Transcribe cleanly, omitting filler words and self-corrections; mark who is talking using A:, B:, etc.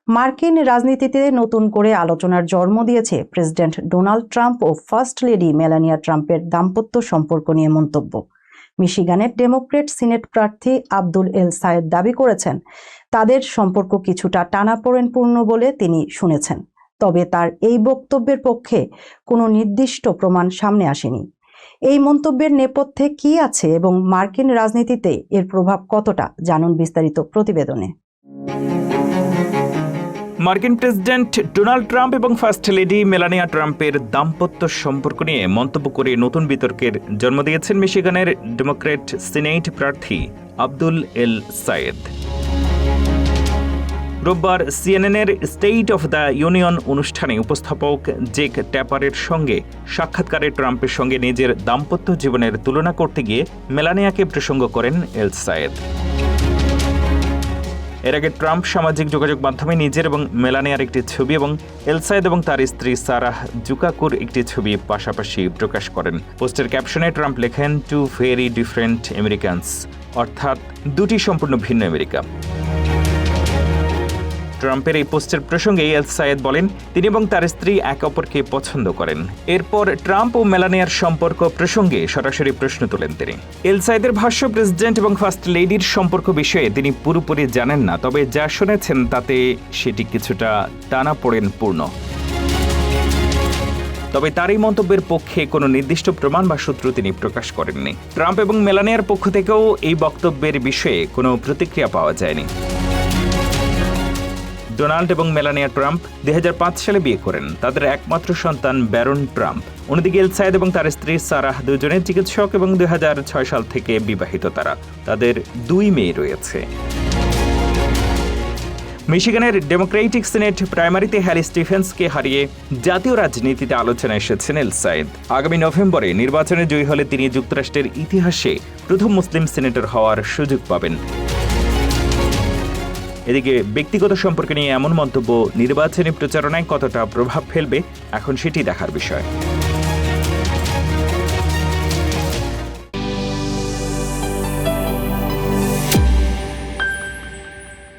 A: মার্কিন রাজনীতিতে নতুন করে আলোচনার জন্ম দিয়েছে প্রেসিডেন্ট ডোনাল্ড ট্রাম্প ও ফার্স্ট লেডি মেলানিয়া ট্রাম্পের দাম্পত্য সম্পর্ক নিয়ে মন্তব্য। মিশিগানের ডেমোক্রেট সিনেট প্রার্থী আব্দুল এল সায়েদ দাবি করেছেন, তাদের সম্পর্ক কিছুটা টানাপোড়েনপূর্ণ বলে তিনি শুনেছেন। তবে তার এই বক্তব্যের পক্ষে কোনো নির্দিষ্ট প্রমাণ সামনে আসেনি। এই মন্তব্যের নেপথ্যে কি আছে এবং মার্কিন রাজনীতিতে এর প্রভাব কতটা, জানুন বিস্তারিত প্রতিবেদনে।
B: মার্কিন প্রেসিডেন্ট ডোনাল্ড ট্রাম্প এবং ফার্স্ট লেডি মেলানিয়া ট্রাম্পের দাম্পত্য সম্পর্ক নিয়ে মন্তব্য করে নতুন বিতর্কের জন্ম দিয়েছেন মিশিগানের ডেমোক্রেট সিনেট প্রার্থী আব্দুল এল সায়েদ। রোববার সিএনএনের স্টেট অফ দ্য ইউনিয়ন অনুষ্ঠানে উপস্থাপক জেক ট্যাপারের সঙ্গে সাক্ষাৎকারে ট্রাম্পের সঙ্গে নিজের দাম্পত্য জীবনের তুলনা করতে গিয়ে মেলানিয়াকে প্রসঙ্গ করেন এল সায়েদ। এর আগে ট্রাম্প সামাজিক যোগাযোগ মাধ্যমে নিজের এবং মেলানিয়ার একটি ছবি এবং এল সায়েদ এবং তার স্ত্রী সারাহ জুকাকুর একটি ছবি পাশাপাশি প্রকাশ করেন। পোস্টের ক্যাপশনে ট্রাম্প লেখেন, টু ভেরি ডিফারেন্ট আমেরিকানস, অর্থাৎ দুটি সম্পূর্ণ ভিন্ন আমেরিকা। ট্রাম্পের এই পোস্টের প্রসঙ্গে এল সায়েদ বলেন, তিনি এবং তার স্ত্রী একে অপরকে পছন্দ করেন। এরপর ট্রাম্প ও মেলানিয়ার সম্পর্ক প্রসঙ্গে সরাসরি প্রশ্ন তোলেন তিনি। এল সায়েদের ভাষ্য, প্রেসিডেন্ট এবং ফার্স্ট লেডির সম্পর্ক বিষয়ে তিনি পুরোপুরি জানেন না, তবে যা শুনেছেন তাতে সেটি কিছুটা টানাপোড়েনপূর্ণ। তবে তার এই মন্তব্যের পক্ষে কোনো নির্দিষ্ট প্রমাণ বা সূত্র তিনি প্রকাশ করেননি। ট্রাম্প এবং মেলানিয়ার পক্ষ থেকেও এই বক্তব্যের বিষয়ে কোনো প্রতিক্রিয়া পাওয়া যায়নি। ডোনাল্ড এবং মেলানিয়া ট্রাম্প 2005 সালে বিয়ে করেন। তাদের একমাত্র সন্তান ব্যারন ট্রাম্প। অন্যদিকে এল সায়েদ এবং তার স্ত্রী সারাহ দুজনে চিকিৎসক এবং 2006 সাল থেকে বিবাহিত তারা। তাদের 2 মেয়ে রয়েছে। মিশিগানের ডেমোক্রেটিক সিনেট প্রাইমারিতে হ্যারি স্টিফেন্সকে হারিয়ে জাতীয় রাজনীতিতে আলোচনায় এসেছেন এল সায়েদ। আগামী নভেম্বরে নির্বাচনে জয়ী হলে তিনি যুক্তরাষ্ট্রের ইতিহাসে প্রথম মুসলিম সিনেটর হওয়ার সুযোগ পাবেন। এদিকে ব্যক্তিগত সম্পর্ক নিয়ে এমন মন্তব্য নির্বাচনী প্রচারণায় কতটা প্রভাব ফেলবে, এখন সেটি দেখার বিষয়।